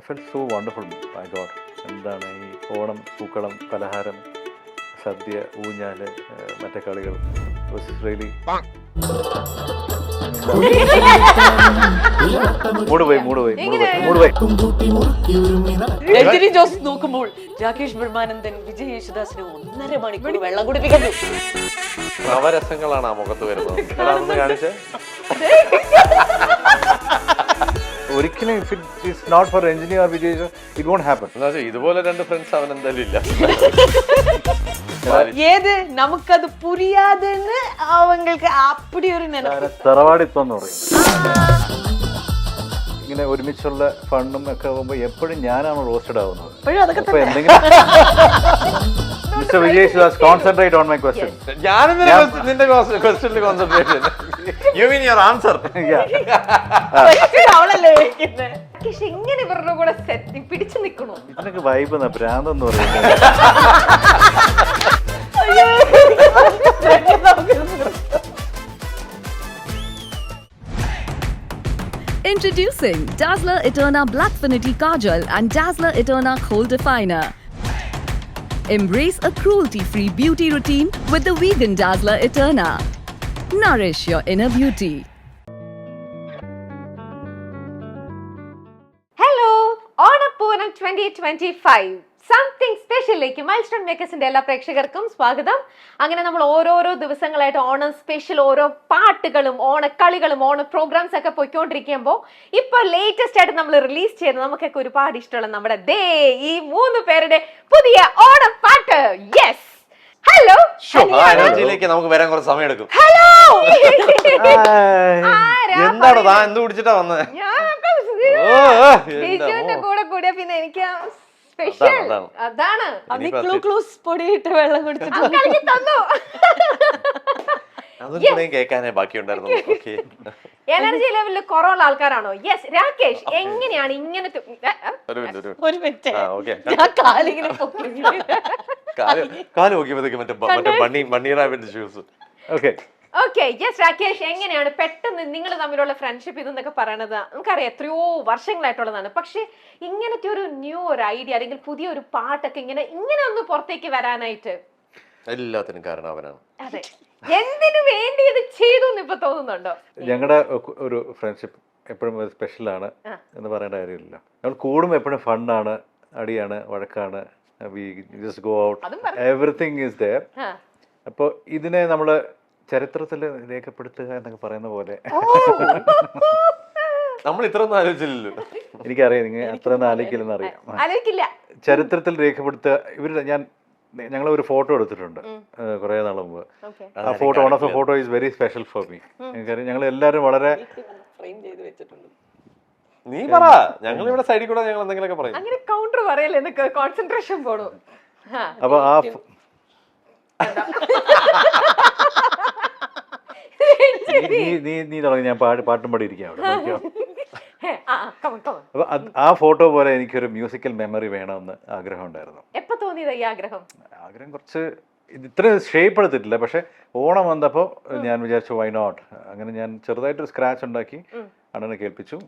I felt so wonderful, my God. എന്താണ് ഈ ഓണം, പൂക്കളം, പലഹാരം, സദ്യ, ഊഞ്ഞാല്, മറ്റേ കളികൾ. It was really... മൂടുപോയി. Rajani Jose നോക്കുമ്പോൾ രാകേഷ് ബ്രഹ്മാനന്ദൻ വിജയ് യേശുദാസിന് 1.5 മണിക്കൂർ വെള്ളം കുടിപ്പിക്കുന്നു. നവരസങ്ങളാണ് ആ മുഖത്ത് വരുന്നത്. അതൊന്ന് കാണിച്ചേ. ഒരിക്കലും if it is not for Ranjini or Vijay, it won't happen. ഇതുപോലെ രണ്ട് ഫ്രണ്ട്സ് അവൻ എന്തായാലും ഇല്ല. ഏത് നമുക്കത് പുരിയാതെന്ന് അവങ്ങൾക്ക് അപ്പടി ഒരു തറവാടിപ്പം എന്ന് പറയും. ഇങ്ങനെ ഒരുമിച്ചുള്ള ഫണ്ടും ഒക്കെ ആകുമ്പോൾ എപ്പോഴും ഞാനാണ് റോസ്റ്റഡ് ആവുന്നത്. അപ്പൊ എന്തെങ്കിലും Mr. Vijay Yesudas, concentrate on my question. നിന്റെ ക്വസ്റ്റ്യനിൽ കോൺസെൻട്രേറ്റ് ചെയ്യുന്നു. You mean your answer? ഇങ്ങനെ ഇവരുടെ കൂടെ പിടിച്ചു നിൽക്കണോ? ഇതിനൊക്കെ വൈബ് ഭ്രാന്തെന്ന് പറയുന്നത്. Introducing Dazzler Eterna Blackfinity Kajal and Dazzler Eterna Kohl Definer. Embrace a cruelty-free beauty routine with the vegan Dazzler Eterna. Nourish your inner beauty. Hello, Onappooram 2025 something സ്പെഷ്യലിലേക്ക് milestone മേക്കേഴ്സിന്റെ എല്ലാ പ്രേക്ഷകർക്കും സ്വാഗതം. അങ്ങനെ നമ്മൾ ഓരോരോ ദിവസങ്ങളായിട്ട് ഓണം സ്പെഷ്യൽ ഓരോ പാട്ടുകളും ഓണക്കളികളും ഓണ പ്രോഗ്രാംസ് ഒക്കെ പോയിക്കൊണ്ടിരിക്കുമ്പോൾ ഇപ്പൊ ലേറ്റസ്റ്റ് ആയിട്ട് നമ്മൾ റിലീസ് ചെയ്ത് നമുക്കൊക്കെ ഒരുപാട് ഇഷ്ടമുള്ള നമ്മുടെ ഈ 3 പേരുടെ പുതിയ ഓണപ്പാട്ട്. Yes, hello. എനർജിയിലേക്ക് നമുക്ക് വരാൻ കുറച്ച് സമയം എടുക്കും. ഹലോ, എന്താണ് താൻ എന്ത് കുടിച്ചിട്ടാ വന്നത്? ഡിജുവിന്റെ കൂടെ കൂടിയ പിന്നെ എനിക്ക് അതാണ് വെള്ളം കുടിച്ചിട്ട് കേൾക്കാനേ ബാക്കിയുണ്ടായിരുന്നു. എനർജി ലെവലിൽ കുറവുള്ള ആൾക്കാരാണോ? യെസ്. രാകേഷ്, എങ്ങനെയാണ് ഇങ്ങനത്തെ ഒരു മിനിറ്റ് കാലിങ്ങനെ കാല് നോക്കിയപ്പോഴത്തേക്ക് മറ്റേ bunny rabbit shoes. Okay, yes. Rakesh, എങ്ങനെയാണ് പെട്ടെന്ന് നിങ്ങൾ തമ്മിലുള്ള ഫ്രണ്ട്ഷിപ്പ് ഇതെന്നൊക്കെ പറയണത്? നമുക്കറിയാം എത്രയോ വർഷങ്ങളായിട്ടുള്ളതാണ്. പക്ഷെ ഇങ്ങനത്തെ ഒരു ഒരു ഐഡിയ അല്ലെങ്കിൽ പുതിയൊരു പാട്ടൊക്കെ ഇങ്ങനെ ഒന്ന് പുറത്തേക്ക് വരാനായിട്ട് എല്ലാത്തിനും കാരണം അവനാണ്. അതെ, എന്തിനു വേണ്ടി ഇത് ചെയ്തു എന്ന് ഇപ്പൊ തോന്നുന്നുണ്ടോ? ഞങ്ങളുടെ ഒരു ഫ്രണ്ട്ഷിപ്പ് എപ്പോഴും സ്പെഷ്യലാണ് എന്ന് പറയേണ്ട കാര്യമില്ല. ഞങ്ങൾ കൂടും എപ്പോഴും ഫണ്ണാണ്, അടിയാണ്, വഴക്കാണ്. We just go out, everything is there. അപ്പോൾ ഇതിനെ നമ്മൾ ചരിത്രത്തിൽ രേഖപ്പെടുത്തുക എന്നൊക്കെ പറയുന്ന പോലെ നമ്മൾ ഇത്രയൊന്നും ആലോചിച്ചില്ലല്ലോ. എനിക്കറിയാം, നിങ്ങൾ അത്രയൊന്നും ആലോചിക്കില്ലെന്ന് അറിയാം. ചരിത്രത്തിൽ രേഖപ്പെടുത്തുക. ഞങ്ങൾ ഒരു ഫോട്ടോ എടുത്തിട്ടുണ്ട് കുറെ നാൾ മുമ്പ്. ആ photo, one of the photo is very special for me. എനിക്കറിയാം, ഞങ്ങൾ എല്ലാവരും വളരെ നീ പറ, ഞങ്ങൾ ഇവിടെ സൈഡിൽ കൂടെ ഞങ്ങൾ എന്തെങ്കിലുമൊക്കെ പറയും. അങ്ങനെ കൗണ്ടർ പറയല്ലേ, കോൺസെൻട്രേഷൻ പോണു. അപ്പൊ ആ നീ തുടങ്ങി, ഞാൻ പാട്ടും പാടി ഇരിക്കാം അവിടെ. അപ്പൊ ആ ഫോട്ടോ പോലെ എനിക്കൊരു മ്യൂസിക്കൽ മെമ്മറി വേണമെന്ന് ആഗ്രഹം ഉണ്ടായിരുന്നു. എപ്പോ തോന്നിയത് ഈ ആഗ്രഹം? കുറച്ച് ഇത്ര ഷേപ്പ് എടുത്തിട്ടില്ല, പക്ഷെ ഓണം വന്നപ്പോൾ ഞാൻ വിചാരിച്ചു വൈ നോട്ട്. അങ്ങനെ ഞാൻ ചെറുതായിട്ടൊരു സ്ക്രാച്ച് ഉണ്ടാക്കി അണ്ണനെ കേൾപ്പിച്ചു.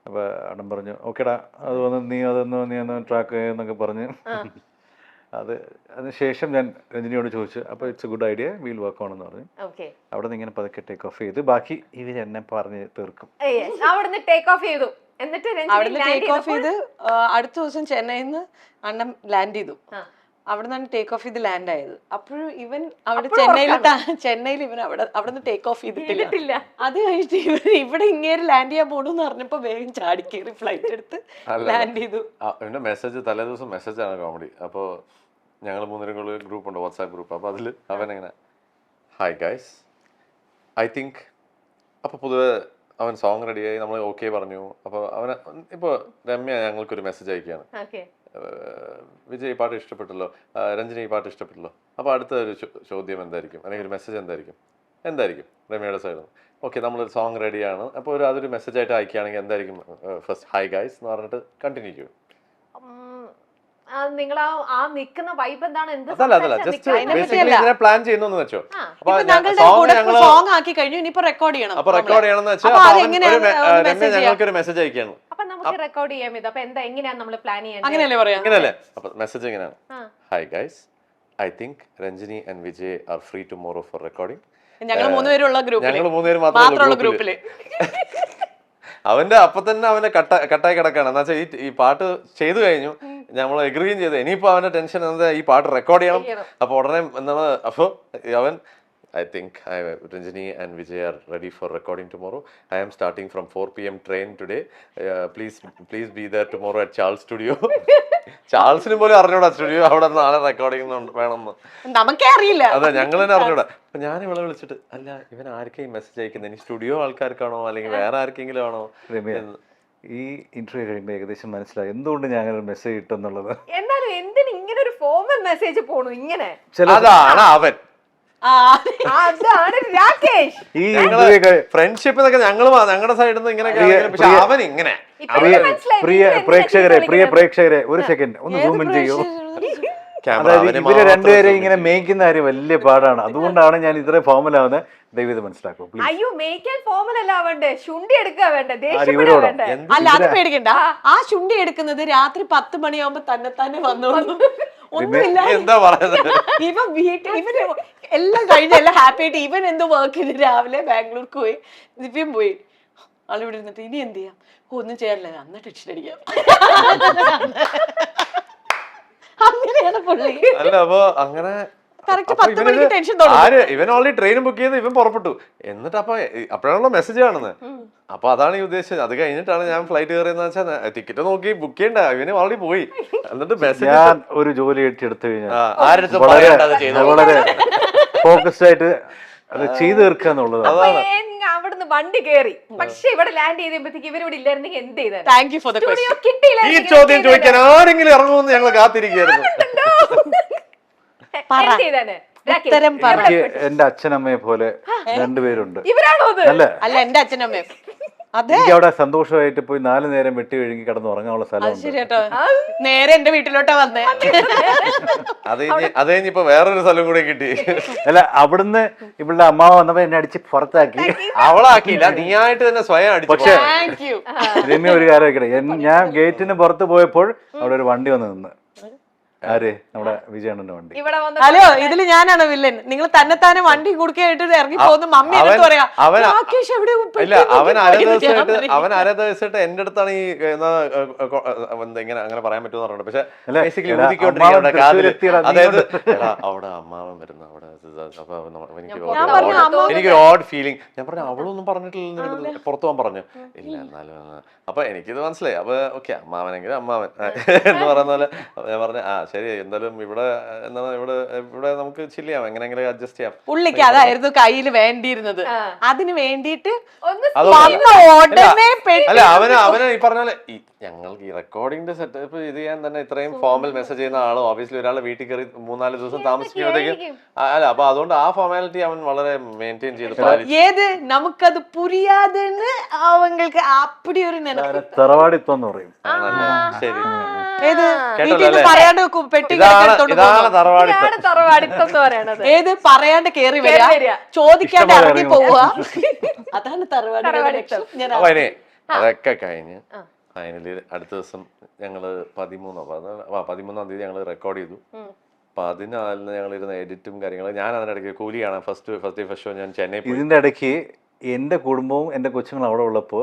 അപ്പൊ അണ്ണൻ പറഞ്ഞു ഓക്കേടാ, നീ ഒന്ന് ട്രാക്ക് എന്നൊക്കെ പറഞ്ഞ് അതിനുശേഷം ഞാൻ രഞ്ജിനിയോട് ചോദിച്ചു. അപ്പോൾ it's A good idea, wheel work on എന്ന് പറഞ്ഞു. അവിടെ നിന്ന് ഇങ്ങനെ പതുക്കെ ടേക്ക് ഓഫ് ചെയ്ത് ബാക്കി ഇവർ എന്നെ പറഞ്ഞ് തീർക്കും. അവിടുന്ന് ടേക്ക് ഓഫ് ചെയ്തു. എന്നിട്ട് ടേക്ക് ഓഫ് ചെയ്ത് അടുത്ത ദിവസം ചെന്നൈയിൽ നിന്ന് അണ്ണൻ ലാൻഡ് ചെയ്തു. അവിടെ നിന്നാണ് ടേക്ക് ഓഫ് ചെയ്ത് ലാൻഡ് ആയത്. അപ്പോഴും ഇവൻ അവിടെ ചെന്നൈയിൽ ഇവൻ അവിടെ നിന്ന് ടേക്ക് ഓഫ് ചെയ്തിട്ടില്ല. അത് കഴിഞ്ഞിട്ട് ഇവൻ ഇവിടെ ഇങ്ങേര് ലാൻഡ് ചെയ്യാൻ പോണെന്ന് പറഞ്ഞപ്പോ വേഗം ചാടി കയറി ഫ്ലൈറ്റ് എടുത്ത് ലാൻഡ് ചെയ്തു. എന്റെ മെസ്സേജ് തലേ ദിവസം മെസ്സേജ് ആണ് കോമഡി. അപ്പോൾ ഞങ്ങൾ 3 ഗ്രൂപ്പ് ഉണ്ട്, വാട്സാപ്പ് ഗ്രൂപ്പ്. അപ്പോൾ അതിൽ അവൻ എങ്ങനെ ഹായ് ഗൈസ് ഐ തിങ്ക്. അപ്പോൾ പൊതുവെ അവൻ സോങ് റെഡിയായി, നമ്മൾ ഓക്കെ പറഞ്ഞു. അപ്പോൾ അവന് ഇപ്പോൾ രമ്യ ഞങ്ങൾക്കൊരു മെസ്സേജ് അയക്കുകയാണ്, വിജയ് ഈ പാട്ട് ഇഷ്ടപ്പെട്ടല്ലോ, രഞ്ജിനി ഈ പാട്ട് ഇഷ്ടപ്പെട്ടല്ലോ. അപ്പോൾ അടുത്ത ഒരു ചോദ്യം എന്തായിരിക്കും, അല്ലെങ്കിൽ ഒരു മെസ്സേജ് എന്തായിരിക്കും രമ്യയുടെ സൈഡിൽ നിന്ന്? ഓക്കെ, നമ്മളൊരു സോങ് റെഡിയാണ്. അപ്പോൾ അതൊരു മെസ്സേജ് ആയിട്ട് അയക്കുകയാണെങ്കിൽ എന്തായിരിക്കും ഫസ്റ്റ് ഹായ് ഗൈസ് എന്ന് പറഞ്ഞിട്ട് കണ്ടിന്യൂ ചെയ്യും. നിങ്ങൾ ആ നിൽക്കുന്ന വൈബ് എന്താണ്? പ്ലാൻ ചെയ്യുന്നു വെച്ചോ. സോങ് ആക്കി കഴിഞ്ഞു, ഇനിയിപ്പോ റെക്കോർഡ് ചെയ്യണം. അപ്പൊ റെക്കോർഡ് ചെയ്യണമെന്ന് വെച്ചാൽ ഞങ്ങൾക്കൊരു മെസ്സേജ് അയക്കുകയാണ്. അപ്പൊ നമുക്ക് റെക്കോർഡ് ചെയ്യാം ഇത്. അപ്പൊ എന്താ എങ്ങനെയാണ് നമ്മൾ പ്ലാൻ ചെയ്യേണ്ടത്? അങ്ങനെയല്ലേ പറയാ? അങ്ങനെയല്ലേ? അപ്പൊ മെസ്സേജ് എങ്ങനെയാണ്? Hi guys, I think Ranjini and Vijay are free tomorrow four recording. ഞങ്ങൾ മൂന്നുപേരുള്ള ഗ്രൂപ്പിൽ, ഞങ്ങൾ മൂന്നുപേര് മാത്രമുള്ള ഗ്രൂപ്പില്. അവന്റെ അപ്പൊ തന്നെ അവന്റെ കട്ടായി കിടക്കാണ്. എന്നാ വെച്ചാൽ ഈ പാട്ട് ചെയ്തു കഴിഞ്ഞു, നമ്മൾ എഗ്രിയും ചെയ്തു. ഇനിയിപ്പോ അവന്റെ ടെൻഷൻ എന്താ, ഈ പാട്ട് റെക്കോർഡ് ചെയ്യണം. അപ്പൊ ഉടനെ എന്താണ്, അപ്പൊ അവൻ I think Ranjini and Vijay are ready for recording tomorrow. I am starting from 4 p.m. train today. Please be there tomorrow at Charles Studio. ചാൾസിന് പോലും അറിഞ്ഞൂടാ സ്റ്റുഡിയോ അവിടെ നാളെ റെക്കോർഡിംഗ് വേണമെന്ന്. നമുക്കേ അറിയില്ല. അതെ, ഞങ്ങൾ തന്നെ അറിഞ്ഞൂടാ. അപ്പൊ ഞാൻ ഇവളെ വിളിച്ചിട്ട്, അല്ല ഇവൻ ആർക്കെയും മെസ്സേജ് അയക്കുന്നത്, ഇനി സ്റ്റുഡിയോ ആൾക്കാർക്കാണോ അല്ലെങ്കിൽ വേറെ ആർക്കെങ്കിലും ആണോ? ഈ ഇന്റർവ്യൂ കഴിയുമ്പോൾ ഏകദേശം മനസ്സിലായി എന്തുകൊണ്ട് ഞാൻ അങ്ങനെ മെസ്സേജ് ഇട്ടെന്നുള്ളത്. എന്നാലും എന്തിന് ഇങ്ങനെ ഒരു ഫോമൽ മെസ്സേജ് പോണു ഇങ്ങനെ? അതാണ് അവൻ. അതാണ് രാകേഷ്. ഈ ഫ്രണ്ട്ഷിപ്പ് എന്നൊക്കെ ഞങ്ങളുടെ സൈഡിൽ നിന്ന് ഇങ്ങനെയൊക്കെ, പക്ഷെ അവൻ ഇങ്ങനെ. പ്രിയ പ്രേക്ഷകരെ ഒരു സെക്കൻഡ് ഒന്ന് സൂം ഇൻ ചെയ്യൂ. അതായത് ഇവര് രണ്ടുപേരെ ഇങ്ങനെ മേയ്ക്കുന്ന കാര്യം വലിയ പാടാണ്. അതുകൊണ്ടാണ് ഞാൻ ഇത്ര ഫോമൽ ആവുന്നത്. ദയവ് ഇത് മനസ്സിലാക്കും. അയ്യോ, മേയ്ക്കാൻ ഫോമൽ അല്ല വേണ്ടേ, ശുണ്ടി എടുക്കുക വേണ്ടേ, അല്ല അത് പേടിക്കണ്ട. ആ ശുണ്ടി എടുക്കുന്നത് രാത്രി 10 മണിയാവുമ്പോ തന്നെ വന്നോളൂ. ഒന്നുമില്ല, എന്താ പറയുന്നത്, ഇവൻ വീട്ടിൽ ഇവന് എല്ലാം കഴിഞ്ഞ എല്ലാം ഹാപ്പി ആയിട്ട് ഇവൻ എന്തോ വർക്ക് ചെയ്ത് രാവിലെ ബാംഗ്ലൂർക്ക് പോയി, ദിവ്യം പോയി. ആളിവിടെ ഇരുന്നിട്ട് ഇനി എന്ത് ചെയ്യാം, ഒന്നും ചെയ്യാനില്ല, അന്ന് ടെൻഷൻ അടിക്കാം. അങ്ങനെയാണ് പുള്ളി. അല്ല അപ്പൊ അങ്ങനെ ഇവൻ ഓൾറെഡി ട്രെയിൻ ബുക്ക് ചെയ്ത് ഇവൻ പുറപ്പെട്ടു. എന്നിട്ട് അപ്പോഴാണല്ലോ മെസ്സേജ് കാണുന്നത്. അപ്പൊ അതാണ് ഈ ഉദ്ദേശിച്ചത്. അത് കഴിഞ്ഞിട്ടാണ് ഞാൻ ഫ്ലൈറ്റ് കയറിയെന്ന് വെച്ചാൽ ടിക്കറ്റ് നോക്കി ബുക്ക് ചെയ്യണ്ട, ഇവന് ഓൾറെഡി പോയി. എന്നിട്ട് മെസ്സേജ്, ഞാൻ ഒരു ജോലി എടുത്തു കഴിഞ്ഞാൽ വളരെ ഫോക്കസ്ഡ് ആയിട്ട് അത് ചെയ്തു തീർക്കുക എന്നുള്ളത്. അവിടുന്ന് വണ്ടി കയറി, പക്ഷെ ഇവിടെ ലാൻഡ് ചെയ്തപ്പോഴത്തേക്ക് ഇവരിവിടെ ഇല്ലായിരുന്നെങ്കിൽ എന്ത് ചെയ്താൽ? Thank you for the question. ഈ ചോദ്യം ചോദിക്കാൻ ആരെങ്കിലും ഇറങ്ങുമെന്ന് ഞങ്ങൾ കാത്തിരിക്കുകയായിരുന്നു. എന്റെ അച്ഛനമ്മയെ പോലെ രണ്ടുപേരുണ്ട്. അല്ല എന്റെ അച്ഛനമ്മയും എനിക്ക് അവിടെ സന്തോഷമായിട്ട് പോയി 4 നേരം വെട്ടി കഴുകി കിടന്ന് ഉറങ്ങാനുള്ള സ്ഥലം. ശരിട്ടോ, നേരെ എന്റെ വീട്ടിലോട്ടാ വന്നേ. അത് കഴിഞ്ഞിപ്പോ വേറൊരു സ്ഥലം കൂടെ കിട്ടി. അല്ല, അവിടുന്ന് ഇവളുടെ അമ്മാവ വന്നപ്പോ എന്നെ അടിച്ച് പുറത്താക്കി. അവളാക്കിയില്ല, നീയായിട്ട് തന്നെ സ്വയം അടിച്ചു. പക്ഷെ രമ്യ ഒരു കാര്യം വെക്കണേ, ഞാൻ ഗേറ്റിന് പുറത്ത് പോയപ്പോൾ അവിടെ ഒരു വണ്ടി വന്ന് നിന്ന്. ആര്? നമ്മുടെ വിജയണ്ണന്റെ വണ്ടി. ഹലോ, ഇതില് ഞാനാണ് വില്ലൻ. നിങ്ങൾ തന്നെത്താനെ വണ്ടി കുടുക്കായിട്ട് ഇറങ്ങി പോകുന്ന മമ്മി എടുത്ത് പറയാ. അവൻ അര ദിവസമായിട്ട് എന്റെ അടുത്താണ് ഈ ഇങ്ങനെ അങ്ങനെ പറയാൻ പറ്റുമെന്ന് പറഞ്ഞത്. പക്ഷെ അതായത് അവിടെ അമ്മാവൻ വരുന്ന അവിടെ എനിക്കൊരു ഓഡ് ഫീലിംഗ്. ഞാൻ പറഞ്ഞു അവളൊന്നും പറഞ്ഞിട്ടില്ല, പുറത്തു പോകാൻ പറഞ്ഞു. ഇല്ല എന്നാലും അപ്പൊ എനിക്കിത് മനസ്സിലായി. അപ്പൊ ഓക്കെ, അമ്മാവനെങ്കിലും അമ്മാവൻ എന്ന് പറയുന്ന പോലെ ഞാൻ പറഞ്ഞു, ആ ശരി, എന്തായാലും ഇവിടെ എന്താണ്, ഇവിടെ നമുക്ക് ചില്ല് ചെയ്യാം, എങ്ങനെയെങ്കിലും അഡ്ജസ്റ്റ് ചെയ്യാം. പുള്ളിക്ക് അതായിരുന്നു കയ്യിൽ വേണ്ടിയിരുന്നത്. അതിന് വേണ്ടിയിട്ട് അല്ല, അവന് ഈ പറഞ്ഞ പോലെ ഞങ്ങൾക്ക് ഈ റെക്കോർഡിംഗിന്റെ സെറ്റപ്പ് ഇത് ചെയ്യാൻ തന്നെ ഇത്രയും ഫോമൽ മെസ്സേജ് ചെയ്യുന്ന ആളോ ഓബിയസ്ലി ഒരാളെ വീട്ടിൽ കയറി 3-4 ദിവസം താമസിക്കുമ്പോഴത്തേക്കും അല്ല, അപ്പൊ അതുകൊണ്ട് ആ ഫോർമാലിറ്റി അവൻ വളരെ മെയിൻറ്റെയിൻ ചെയ്ത് ഏത് നമുക്കത് പുരിയാതെന്ന് അവങ്ങൾക്ക് അപ്പടി ഒരു തറവാടിത്വം എന്ന് പറയും. ശരി, പറയാണ്ട് പെട്ടി ഏത് പറയാണ്ട് കേറി വരിക, ചോദിക്കാണ്ട് ഇറങ്ങി പോവുക, അതാണ് തറവാട്. അതൊക്കെ കഴിഞ്ഞ് ഫൈനലി അടുത്ത ദിവസം ഞങ്ങള് 13-ാം തീയതി ഞങ്ങള് റെക്കോർഡ് ചെയ്തു. 14-ന് ഞങ്ങൾ ഇരുന്ന എഡിറ്റും കാര്യങ്ങളും. ഞാൻ അതിനിടയ്ക്ക് കൂലിയാണ് ഫസ്റ്റ് ഷോ ഞാൻ ചെന്നൈ. ഇതിന്റെ ഇടയ്ക്ക് എന്റെ കുടുംബവും എന്റെ കൊച്ചുങ്ങളും അവിടെ ഉള്ളപ്പോ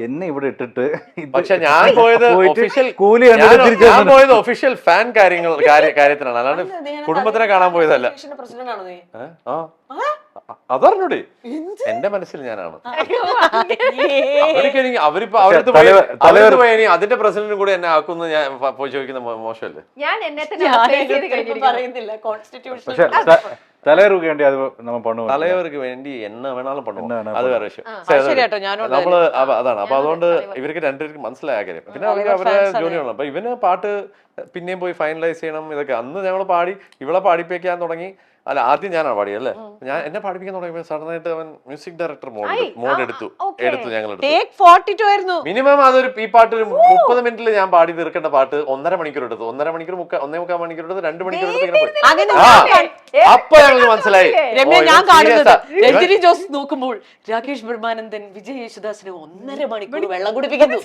എന്നെ ഇവിടെ ഇട്ടിട്ട്, പക്ഷെ ഞാൻ പോയത് ഒഫീഷ്യൽ ഫാൻ കാര്യത്തിനാണ്, അല്ലാണ്ട് കുടുംബത്തിനെ കാണാൻ പോയതല്ല. അതറിഞ്ഞൂടെ, എന്റെ മനസ്സിൽ ഞാനാണ്. അവർക്ക് പോയി അതിന്റെ പ്രസിഡന്റും കൂടെ എന്നെ ആക്കുന്ന ഞാൻ പോയി ചോദിക്കുന്ന മോശമല്ലേ? തലവർക്ക് വേണ്ടി എന്നെ വേണാലും പണു, അത് വേറെ വിഷയം. നമ്മള് അതാണ്. അപ്പൊ അതുകൊണ്ട് ഇവർക്ക് രണ്ടുപേർക്ക് മനസ്സിലായ കാര്യം. പിന്നെ അവരുടെ ജോലിയാണ്. അപ്പൊ ഇവന് പാട്ട് പിന്നെയും പോയി ഫൈനലൈസ് ചെയ്യണം. ഇതൊക്കെ അന്ന് ഞങ്ങൾ പാടി ഇവളെ പാടിപ്പിക്കാൻ തുടങ്ങി. അല്ല ആദ്യം ഞാനാണ് പാടിയത് അല്ലേ. ഞാൻ എന്നെ പാടിപ്പിക്കാൻ തുടങ്ങിയപ്പോൾ സഡനായിട്ട് അവൻ മ്യൂസിക് ഡയറക്ടർ മോഡ് എടുത്തു ഞങ്ങൾ ടേക്ക് 42 ആയിരുന്നു മിനിമം. അതൊരു ഈ പാട്ട് ഒരു 30 മിനിറ്റിൽ ഞാൻ പാടി തീർക്കേണ്ട പാട്ട് 1.5 മണിക്കൂർ എടുത്തു. 1.5 മണിക്കൂർ 1.25 മണിക്കൂർ എടുത്ത് 2 മണിക്കൂർ എടുത്ത് ഇങ്ങനെ പോയി. അപ്പൊ ഞങ്ങൾക്ക് മനസ്സിലായി രമ്യ ഞാൻ കാണുന്നത് രജനി ജോസ് നോക്കുമ്പോൾ രാകേഷ് ബ്രഹ്മാനന്ദൻ വിജയ് യേശുദാസിന് 1.5 മണിക്കൂർ വെള്ളം കുടിപ്പിക്കുന്നു.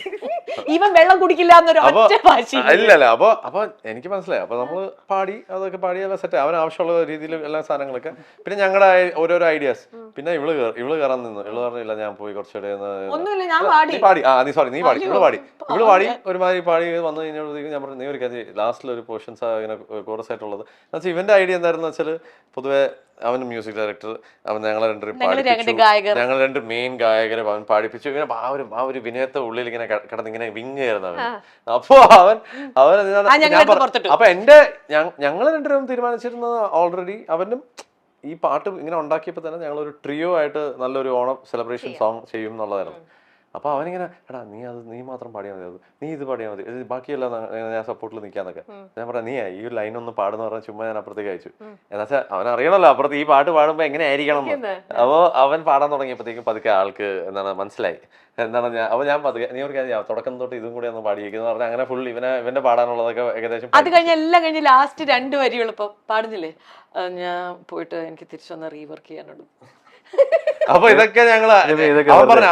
ഇവൻ വെള്ളം കുടിക്കില്ല എന്നൊരു ഒറ്റ വാശി. ഇല്ലല്ല. അപ്പൊ എനിക്ക് മനസ്സിലായി. അപ്പൊ നമ്മള് പാടി അതൊക്കെ പാടിയെല്ലാം സെറ്റ് അവന് ആവശ്യമുള്ള രീതിയിൽ എല്ലാ സാധനങ്ങളൊക്കെ. പിന്നെ ഞങ്ങളുടെ ഓരോരോ ഐഡിയാസ്. പിന്നെ ഇവള് കയറാൻ നിന്നു. ഇവള് പറഞ്ഞില്ല ഞാൻ പോയി കുറച്ചുകൂടെ ഒന്നുമില്ല ഞാൻ പാടി പാടി നീ പാടി. ഇവള് പാടി ഒരുമാതിരി പാടി വന്നു കഴിഞ്ഞപ്പോഴത്തേക്കും ഞാൻ പറഞ്ഞു നീ ഒരു കാര്യം ലാസ്റ്റിൽ ഒരു പോർഷൻസ് ഇങ്ങനെ കോറസ് ആയിട്ടുള്ളത് എന്നുവെച്ചാൽ ഇവന്റെ ഐഡിയ എന്തായിരുന്നു വെച്ചാൽ പൊതുവെ അവൻ മ്യൂസിക് ഡയറക്ടർ, അവൻ ഞങ്ങളെ ഞങ്ങൾ 2 മെയിൻ ഗായകരെ അവൻ പാടിപ്പിച്ചു. ഇങ്ങനെ ആ ഒരു വിനയത്തെ ഉള്ളിൽ ഇങ്ങനെ കിടന്ന് ഇങ്ങനെ വിങ്ങായിരുന്നു അവൻ. അപ്പൊ അവൻ അപ്പൊ ഞങ്ങൾ 2 പേരും തീരുമാനിച്ചിരുന്നത് ഓൾറെഡി അവനും ഈ പാട്ട് ഇങ്ങനെ ഉണ്ടാക്കിയപ്പോൾ തന്നെ ഞങ്ങൾ ഒരു ട്രിയോ ആയിട്ട് നല്ലൊരു ഓണം സെലിബ്രേഷൻ സോങ് ചെയ്യും എന്നുള്ളതായിരുന്നു. അപ്പൊ അവനിങ്ങനെ എടാ നീ മാത്രം പാടിയാൽ മതി, നീ ഇത് പാടിയാൽ മതി, ബാക്കിയെല്ലാം ഞാൻ സപ്പോർട്ടിൽ നിൽക്കാന്നൊക്കെ. ഞാൻ പറയാം നീ ഈ ലൈൻ ഒന്ന് പാടുന്ന പറഞ്ഞാൽ ചുമ്മാ ഞാൻ അപ്പുറത്തേക്ക് അയച്ചു. എന്നുവെച്ചാൽ അവൻ അറിയണല്ലോ അപ്പുറത്ത് ഈ പാട്ട് പാടുമ്പോ എങ്ങനെ ആയിരിക്കണം എന്ന്. അപ്പൊ അവൻ പാടാൻ തുടങ്ങിയപ്പോഴത്തേക്കും പതുക്കെ ആൾക്ക് എന്താണ് മനസ്സിലായി. ഞാൻ പതുക്കെ നീ ഒരു കാര്യം തുടക്കം തൊട്ട് ഇതും കൂടി ഒന്ന് പാടിയേക്കുന്ന പറഞ്ഞാൽ അങ്ങനെ ഫുൾ ഇവന്റെ പാടാനുള്ളതൊക്കെ ഏകദേശം അത് കഴിഞ്ഞ് എല്ലാം കഴിഞ്ഞ് ലാസ്റ്റ് 2 വരികൾ ഇപ്പൊ പാടുന്നില്ലേ, ഞാൻ പോയിട്ട് എനിക്ക് തിരിച്ചൊന്ന് റീവർക്ക് ചെയ്യാനുള്ളൂ. അപ്പൊ ഇതൊക്കെ ഞങ്ങള്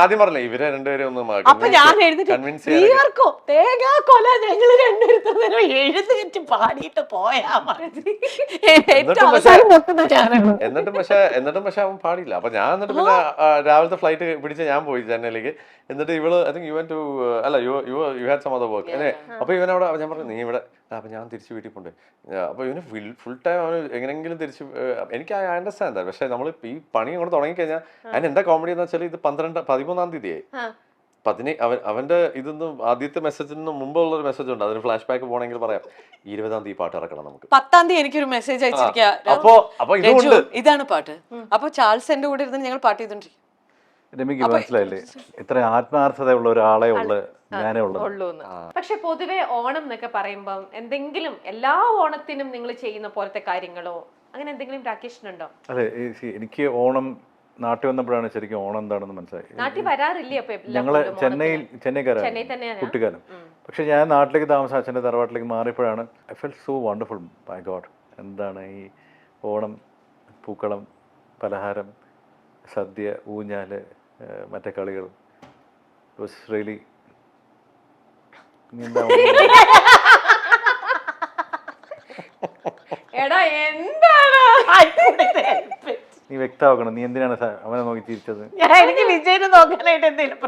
ആദ്യം പറഞ്ഞേ ഇവരെ 2 പേരും ഒന്ന് അപ്പൊ ഞാൻ എഴുതിട്ടോ തേങ്ങാ കൊല ഞങ്ങള് 2 എഴുതി പാടിയിട്ട് പോയാ മതി. എന്നിട്ടും പക്ഷെ അവൻ പാടിയില്ല. അപ്പൊ ഞാൻ എന്നിട്ട് പിന്നെ രാവിലത്തെ ഫ്ലൈറ്റ് പിടിച്ച് ഞാൻ പോയി ചെന്നൈയിലേക്ക്. എന്നിട്ട് ഇവള് I think you had some other work. അപ്പൊ ഇവനവിടെ ഞാൻ പറഞ്ഞു നീ ഇവിടെ. അപ്പൊ ഞാൻ തിരിച്ച് വീട്ടിൽ പോണ്ടേ. അപ്പൊ ഇവന് ഫുൾ ടൈം അവന് എങ്ങനെങ്കിലും തിരിച്ച് എനിക്ക് അണ്ടർസ്റ്റാൻഡ്. പക്ഷെ നമ്മൾ ഈ പണി അങ്ങോട്ട് തുടങ്ങിക്കഴിഞ്ഞാൽ അതിന് എന്താ കോമഡി എന്ന് വെച്ചാൽ ഇത് 13-ാം തീയതിയായി. അവന്റെ ഇതൊന്നും ആദ്യത്തെ മെസ്സേജിന് മുമ്പുള്ള ഒരു മെസ്സേജ് ഉണ്ട്. അതിന് ഫ്ലാഷ് ബാക്ക് പോകണമെങ്കിൽ പറയാം 20-ാം തീയതി പാട്ട് ഇറക്കണം നമുക്ക്. 10-ാം തീയതി എനിക്കൊരു മെസ്സേജ് അയച്ചിരിക്കുക ഇതാണ് പാട്ട്. അപ്പൊ ചാൾസ് എന്റെ കൂടെ ഇരുന്ന് ഞങ്ങൾ പാട്ട് ചെയ്തോണ്ടിരിക്കും. രമ്യക്ക് മനസ്സിലായില്ലേ ഇത്ര ആത്മാർത്ഥതയുള്ള ഒരാളെ ഞാനേ ഉള്ളൂ. പക്ഷെ പൊതുവെ ഓണം എന്നൊക്കെ പറയുമ്പം എന്തെങ്കിലും എല്ലാ ഓണത്തിനും നിങ്ങൾ ചെയ്യുന്ന പോലത്തെ കാര്യങ്ങളോ അങ്ങനെ എന്തെങ്കിലും രാകേഷിനുണ്ടോ? അതെ, എനിക്ക് ഓണം നാട്ടിൽ വന്നപ്പോഴാണ് ശരിക്കും ഓണം എന്താണെന്ന് മനസ്സിലായി. നാട്ടിൽ വരാറില്ലേ? ഞങ്ങള് ചെന്നൈക്കാരാണ് കുട്ടിക്കാലം. പക്ഷെ ഞാൻ നാട്ടിലേക്ക് താമസം അച്ഛൻ്റെ തറവാട്ടിലേക്ക് മാറിയപ്പോഴാണ് I felt so wonderful. My god, എന്താണ് ഈ ഓണം, പൂക്കളം, പലഹാരം, സദ്യ, ഊഞ്ഞാല്, മറ്റേ കളികൾ. ഇറ്റ് വാസ് റിയലി നീ വ്യക്തമാക്കണം, നീ എന്തിനാണ് അവനെ നോക്കി ചിരിച്ചത്? എനിക്ക് വിജയനെ നോക്കാനായിട്ട് എന്തെങ്കിലും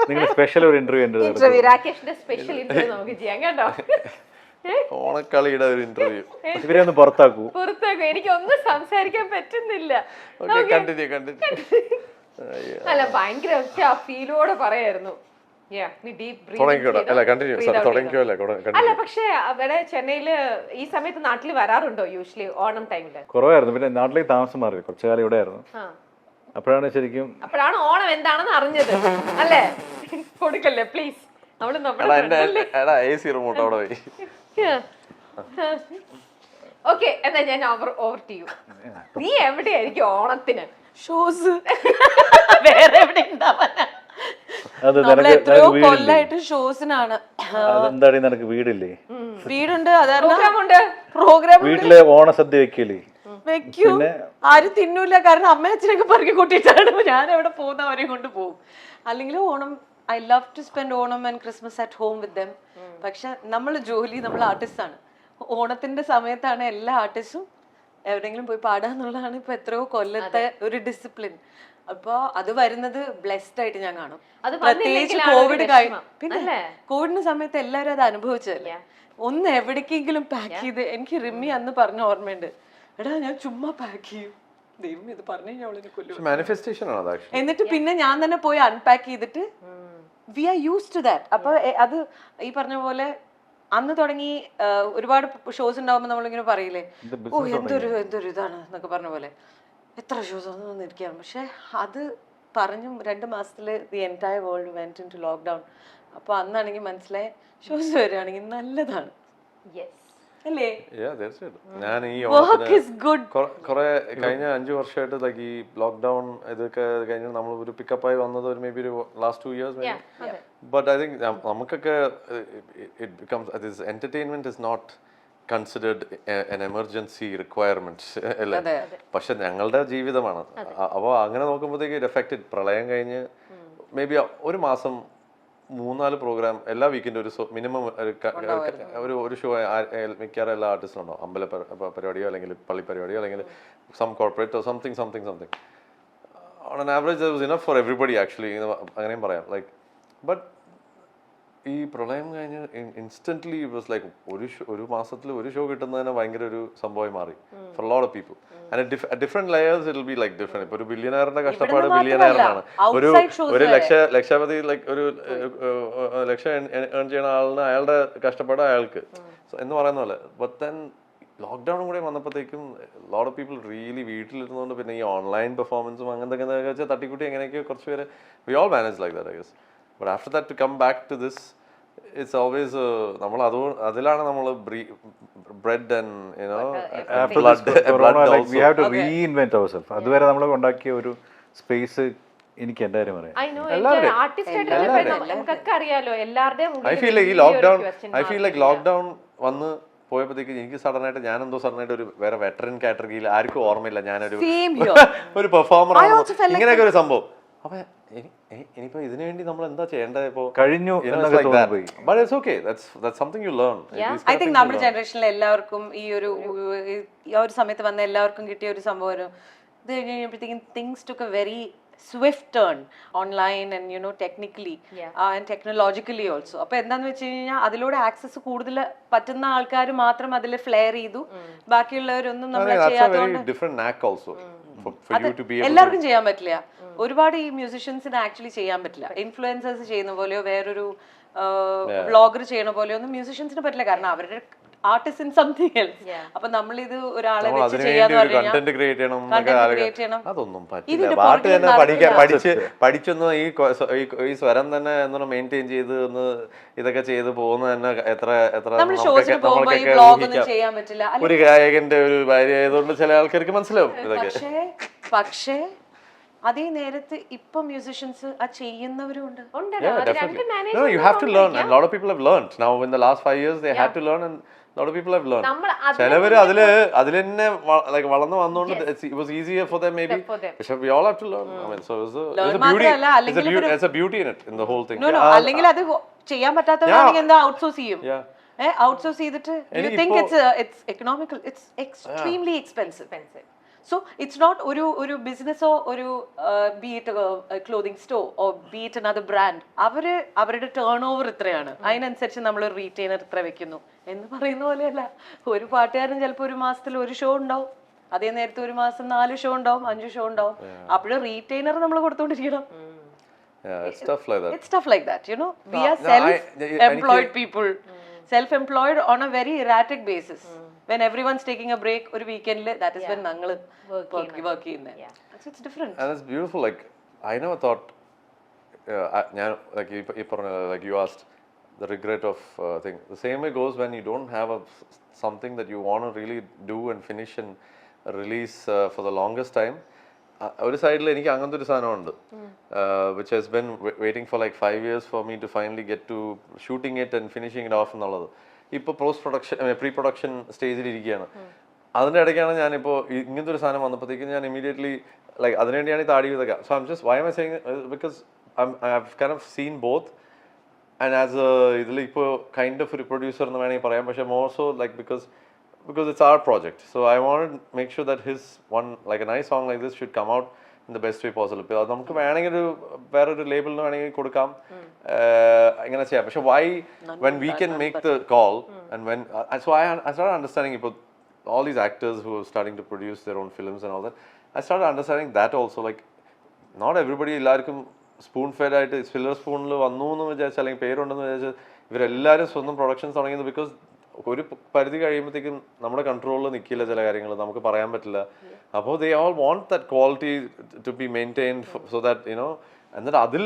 നിങ്ങൾ സ്പെഷ്യൽ ഒരു ഇന്റർവ്യൂ രാകേഷിന്റെ സ്പെഷ്യൽ ഇന്റർവ്യൂ നമുക്ക് ചെയ്യാം കേട്ടോ. ഓണക്കളിയുടെ ഒരു ഇന്റർവ്യൂ ഇവരെ ഒന്ന് പുറത്താക്കൂ. എനിക്ക് ഒന്നും സംസാരിക്കാൻ പറ്റുന്നില്ല. അല്ല ഭയങ്കര ഫീലോടെ പറയായിരുന്നു. അല്ല പക്ഷെ അവിടെ ചെന്നൈയില് ഈ സമയത്ത് നാട്ടിൽ വരാറുണ്ടോ യൂഷ്വലി ഓണം ടൈമില്? കുറവായിരുന്നു. പിന്നെ നാട്ടിലേക്ക് താമസം മാറി കുറച്ചു കാലം ഇവിടെ ആയിരുന്നു. അപ്പോഴാണ് ശരിക്കും ഓണം എന്താണെന്ന് അറിഞ്ഞത് അല്ലേ? കൊടുക്കല്ലേ പ്ലീസ്. ഓക്കെ, എന്നാ ഞാൻ ഓവർ ടു യു. നീ എവിടെയായിരിക്കും ഓണത്തിന്? ഷോസ് വേറെ എവിടെ ഉണ്ടാവാനാ? എത്രയോ കൊല്ലായിട്ട് ഷോസിനാണ്. അതെന്താണ് നിനക്ക് വീടില്ലേ? വീടുണ്ട്, പ്രോഗ്രാം വീട്ടിലെ ഓണസദ്യ വെക്കില്ലേ? വെക്കൂ. ആരും തിന്നൂല, കാരണം അമ്മ അച്ഛനൊക്കെ പറക്കി കൂട്ടിയിട്ടാണ് ഞാൻ എവിടെ പോകുന്ന അവരെ കൊണ്ട് പോകും. അല്ലെങ്കിൽ Onam I love to spend Onam and Christmas at home with them. പക്ഷെ നമ്മൾ ആർട്ടിസ്റ്റ് ആണ്. ഓണത്തിന്റെ സമയത്താണ് എല്ലാ ആർട്ടിസ്റ്റും എവിടെയെങ്കിലും പോയി പാടാന്നുള്ളതാണ് ഇപ്പൊ എത്രയോ കൊല്ലത്തെ ഒരു ഡിസിപ്ലിൻ. അപ്പൊ അത് വരുന്നത് ബ്ലെസ്ഡ് ആയിട്ട് ഞാൻ കാണും. പ്രത്യേകിച്ച് കോവിഡ് പിന്നെ കോവിഡിന്റെ സമയത്ത് എല്ലാവരും അത് അനുഭവിച്ചതല്ലേ. ഒന്ന് എവിടേക്കെങ്കിലും പാക്ക് ചെയ്ത്, എനിക്ക് റിമ്മി അന്ന് പറഞ്ഞ ഓർമ്മയുണ്ട്, എടാ ഞാൻ ചുമ്മാ പാക്ക് ചെയ്യും, ദൈവം ഇത് പറഞ്ഞു കഴിഞ്ഞാൽ അവളിനെ കൊല്ലും. എന്നിട്ട് പിന്നെ ഞാൻ തന്നെ പോയി അൺപാക്ക് ചെയ്തിട്ട് we are used to that. അപ്പൊ അത് ഈ പറഞ്ഞ പോലെ അന്ന് തുടങ്ങി ഒരുപാട് ഷോസ് ഉണ്ടാവുമ്പോ നമ്മളിങ്ങനെ പറയില്ലേ, ഓ എന്തൊരു ഇതാണ് എന്നൊക്കെ പറഞ്ഞ പോലെ എത്ര ഷോസ് വന്നിരിക്കുകയാണ്. പക്ഷെ അത് പറഞ്ഞു 2 മാസത്തിൽ the entire world went into lockdown. അപ്പോൾ അന്നാണെങ്കിൽ മനസ്സിലായി ഷോസ് വരികയാണെങ്കിൽ നല്ലതാണ് അല്ലേ. തീർച്ചയായിട്ടും ഞാൻ ഈ വർക്ക് ഈസ് ഗുഡ്. കുറെ കഴിഞ്ഞ 5 വർഷമായിട്ട് ലൈക്ക് ഈ ലോക്ക്ഡൌൺ ഇതൊക്കെ കഴിഞ്ഞ് നമ്മൾ ഒരു പിക്കപ്പായി വന്നത് ഒരു മേ ബി ഒരു last 2 years. But I think നമുക്കൊക്കെ it becomes entertainment is not considered an emergency requirement അല്ലേ. പക്ഷെ ഞങ്ങളുടെ ജീവിതമാണ്. അപ്പോൾ അങ്ങനെ നോക്കുമ്പോഴത്തേക്ക് ഇറ്റ് എഫക്റ്റഡ്. പ്രളയം കഴിഞ്ഞ് മേ ബി ഒരു മാസം 3-4 പ്രോഗ്രാം എല്ലാ വീക്കിൻ്റെ ഒരു മിനിമം ഒരു ഷോ മിക്കവാറും എല്ലാ ആർട്ടിസ്റ്റും ഉണ്ടാവും. അമ്പല പരിപാടിയോ അല്ലെങ്കിൽ പള്ളി പരിപാടിയോ അല്ലെങ്കിൽ സം കോർപ്പറേറ്റോ something on an average that was enough for everybody actually. അങ്ങനെയും പറയാം ലൈക്ക്. ബട്ട് ഈ പ്രളയം കഴിഞ്ഞ് ഇൻസ്റ്റന്റ്ലി ഇറ്റ് വാസ് ലൈക്ക് ഒരു മാസത്തിൽ ഒരു ഷോ കിട്ടുന്നതിന് ഭയങ്കര ഒരു സംഭവമായി മാറി four lot of people. Different layers it will be like different. ഇപ്പൊ ഒരു ബില്യനയറിന്റെ കഷ്ടപ്പാട് ബില്യനയറിനാണ്. ഒരു ലക്ഷാപതി ലൈക്ക് ഒരു ലക്ഷം ഏൺ ചെയ്യുന്ന ആളിന് അയാളുടെ കഷ്ടപ്പാട് അയാൾക്ക് എന്ന് പറയുന്ന പോലെ. ബട്ട് ദെൻ ലോക്ക്ഡൌൺ കൂടെ വന്നപ്പോഴത്തേക്കും ലോട്ട് ഓഫ് പീപ്പിൾ റിയലി വീട്ടിലിരുന്നുകൊണ്ട് പിന്നെ ഈ ഓൺലൈൻ പെർഫോമൻസും അങ്ങനത്തെ വെച്ചാൽ തട്ടിക്കുട്ടി എങ്ങനെയൊക്കെ കുറച്ച് പേര് we all manage like that I guess. But after that to come back to this, it's always നമ്മൾ അതിലാണ് നമ്മൾ bread and you know blood like we have to reinvent ourselves. അതുവരെ നമ്മൾ ഉണ്ടാക്കിയ ഒരു സ്പേസ് എനിക്ക് എൻ്റെ കാര്യം പറയാം. I feel like lockdown വന്ന് പോയപ്പോഴത്തേക്ക് എനിക്ക് സഡനായിട്ട് ഞാനെന്തോ സഡനായിട്ട് ഒരു വേറെ വെറ്ററൻ കാറ്റഗറിയിൽ ആർക്കും ഓർമ്മയില്ല ഞാനൊരു ഒരു പെർഫോമർ ആണ് ഇങ്ങനെയൊക്കെ ഒരു സംഭവം. അപ്പൊ ഇനിയിപ്പോ ഇതിനു വേണ്ടി നമ്മൾ എന്താ ചെയ്യേണ്ടത് ഇപ്പോ കഴിഞ്ഞു. But it's okay. That's something you learn. I think നമ്മുടെ ജനറേഷനിൽ എല്ലാവർക്കും ഈ ഒരു സമയത്ത് വന്ന എല്ലാവർക്കും കിട്ടിയ ഒരു സംഭവം ഇത് കഴിഞ്ഞപ്പോഴത്തേക്കും things took a very swift turn online and you know technically and technologically also. അപ്പൊ എന്താന്ന് വെച്ച് കഴിഞ്ഞാൽ അതിലൂടെ ആക്സസ് കൂടുതൽ പറ്റുന്ന ആൾക്കാർ മാത്രം അതിൽ ഫ്ലെയർ ചെയ്തു. ബാക്കിയുള്ളവരൊന്നും നമ്മളെ ചെയ്യാത്തതുകൊണ്ട് എല്ലാവർക്കും ചെയ്യാൻ പറ്റില്ല. ഒരുപാട് ഈ മ്യൂസിഷ്യൻസിന് ആക്ച്വലി ചെയ്യാൻ പറ്റില്ല. ഇൻഫ്ലുവൻസേഴ്സ് ചെയ്യുന്ന പോലെയോ വേറൊരു വ്ളോഗർ ചെയ്യണ പോലെയോ ഒന്നും മ്യൂസിഷ്യൻസിന് പറ്റില്ല. കാരണം അവരുടെ ആർട്ടിസ്റ്റ് ഇൻ സംതിങ് എൽസ്. അപ്പൊ നമ്മളിത് ഒരാളെ വെച്ച് ചെയ്യാന്ന് പഠിച്ചൊന്ന് ഈ സ്വരം തന്നെ എന്താണ് മെയിൻറ്റെയിൻ ചെയ്ത് ഒന്ന് ഇതൊക്കെ ചെയ്ത് പോകുന്ന തന്നെ എത്ര ചെയ്യാൻ പറ്റില്ല. ഒരു ഗായകന്റെ ഒരു ഭാര്യ ആയതുകൊണ്ട് ചില ആൾക്കാർക്ക് മനസ്സിലാവും ഇതൊക്കെ. പക്ഷേ അതേ നേരത്ത് ഇപ്പൊ മ്യൂസിഷ്യൻസ് ആ ചെയ്യുന്നവരുണ്ട്. No, you have to learn and a lot of people have learned. Now in the last 5 years they had to learn and a lot of people have learned. ചിലവര് അതിൽ തന്നെ like വളർന്നു വന്നോണ്ട് it was easier for them maybe. But we all have to learn. I mean so it's a beauty in it in the whole thing. No അല്ലെങ്കിൽ അത് ചെയ്യാൻ പറ്റാത്തവരാണെങ്കിൽ എന്താ outsource ചെയ്യും. ഔട്ട്സോഴ്സ് ചെയ്തിട്ട് you think it's economical. It's extremely expensive. So it's not ഒരു ബിസിനസ്സോ ഒരു be it a clothing store or be it another brand. അവരുടെ turn over ഇത്രയാണ്, അതിനനുസരിച്ച് നമ്മൾ ഒരു റീറ്റെയിനർ ഇത്ര വെക്കുന്നു എന്ന് പറയുന്ന പോലെയല്ല. ഒരു പാട്ടുകാരൻ ചിലപ്പോൾ ഒരു മാസത്തിൽ ഒരു ഷോ ഉണ്ടാവും, അതേ നേരത്തെ ഒരു മാസം 4 ഷോ ഉണ്ടാവും, 5 ഷോ ഉണ്ടാവും. അപ്പോഴും റീറ്റെയിനർ നമ്മൾ കൊടുത്തോണ്ടിരിക്കണം. It's stuff like that. You know, we are self-employed people. Self-employed on a very erratic basis. When everyone's taking a break or weekend, that is when nangal working there. So it's different. And it's beautiful. Like I never thought, like you asked, the regret of thing. The same way goes when you don't have something that you want to really do and finish and release for the longest time. ഒരു സൈഡിൽ എനിക്ക് അങ്ങനത്തെ ഒരു സാധനമുണ്ട് which has been waiting for like 5 years for me to finally get to shooting it and finishing it off എന്നുള്ളത്. ഇപ്പോൾ pre production സ്റ്റേജിൽ ഇരിക്കുകയാണ്. അതിൻ്റെ ഇടയ്ക്കാണ് ഞാനിപ്പോൾ ഇങ്ങനത്തെ ഒരു സാധനം വന്നപ്പോഴത്തേക്കും ഞാൻ ഇമീഡിയറ്റ്ലി ലൈക്ക് അതിനുവേണ്ടിയാണ് ഈ താടി ഇതൊക്കെ. So I am just why am I saying because I have kind of seen both and as ഇതിൽ ഇപ്പോൾ കൈൻഡ് ഓഫ് ഒരു പ്രൊഡ്യൂസർ എന്ന് വേണമെങ്കിൽ പറയാം. പക്ഷേ more so like because it's our project. So I wanted to make sure that his one like a nice song like this should come out in the best way possible. Because നമുക്ക് വേണമെങ്കിൽ വേറൊരു ലേബിളിന് വേണമെങ്കിൽ കൊടുക്കാം, അങ്ങനെ ചെയ്യാം. പക്ഷെ why when we can make the call and when so I started understanding about all these actors who are starting to produce their own films and all that. I started understanding that also, like not everybody എല്ലാവർക്കും spoon fed ആയിട്ട് silver സ്പൂണിൽ വന്നു എന്ന് വിചാരിച്ചാൽ അല്ലെങ്കിൽ പേരുണ്ടെന്ന് വിചാരിച്ചാൽ ഇവരെല്ലാവരും സ്വന്തം പ്രൊഡക്ഷൻസ് തുടങ്ങിയത് because ഒരു പരിധി കഴിയുമ്പോഴത്തേക്കും നമ്മുടെ കൺട്രോളിൽ നിൽക്കില്ല ചില കാര്യങ്ങൾ, നമുക്ക് പറയാൻ പറ്റില്ല. അപ്പോൾ they all want that quality to be maintained so that you know, എന്നിട്ട് അതിൽ